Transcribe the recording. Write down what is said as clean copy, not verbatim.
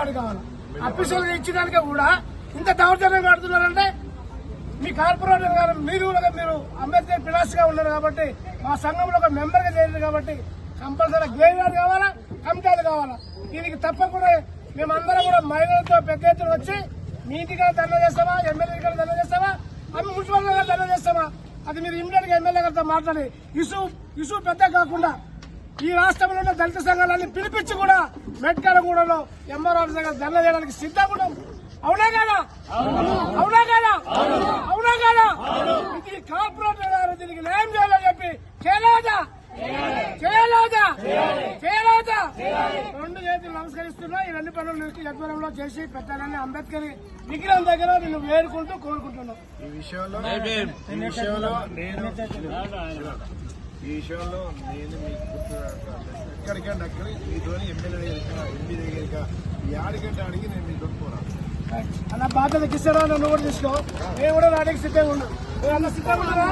Add కావాలి. Official గా ఇచ్చడానికి కూడా ఇంత దౌర్జన్యం ఆడుతున్నారంటే మీ కార్పొరేటర్ గారు మీరు అంబేద్కర్ పిలాస్ గా ఉన్నారు కాబట్టి మా సంఘంలో ఒక మెంబర్ గా చేరారు కాబట్టి కంపల్సరీ గ్రేవ్ యార్డ్ కావాలా, కమిటీలు కావాలా. దీనికి తప్పకుండా మేమందరం కూడా మహిళలతో పెద్ద ఎత్తున వచ్చి మీ ఇంటికి ధర్నా చేస్తామా, ఎమ్మెల్యే గారు ధర్నా చేస్తామా, అవి మున్సిపల్ గారు ధర్నా చేస్తామా, అది మీరు ఇమ్మీడియట్ గా ఎమ్మెల్యే గారితో మాట్లాడి ఇష్యూ పెద్ద కాకుండా ఈ రాష్ట్రంలో ఉన్న దళిత సంఘాలన్నీ పిలిపించి కూడా మెట్కాడగూడలో ఎంఆర్ఆర్ దగ్గర ధర్నా చేయడానికి సిద్ధంగా ఉన్నాం. అవునా కాదా? అవునా కాదా? అవునా కాదా? ఇది కార్పొరేటర్ గారు దీనికి న్యాయం చేయాలని చెప్పి చేయలేదా? రెండు చేతులు నమస్కరిస్తున్నా. ఈ రెండు పనులు యజ్ఞంలో చేసి పెట్టాలని అంబేద్కర్ విగ్రహం దగ్గర నిన్ను వేడుకుంటూ కోరుకుంటున్నాం. ఈ విషయంలో నేను మీకు ఎక్కడికంటే అక్కడ మీతో ఎమ్మెల్యే ఎంపీ దగ్గర యాడికంటే అడిగి నేను మీతో పోరాను. అలా బాధ్యత కిస్తారా? నన్ను కూడా తీసుకో. నేను కూడా రావడానికి సిద్ధంగా ఉన్నాను. సిద్ధంగా ఉన్నారా?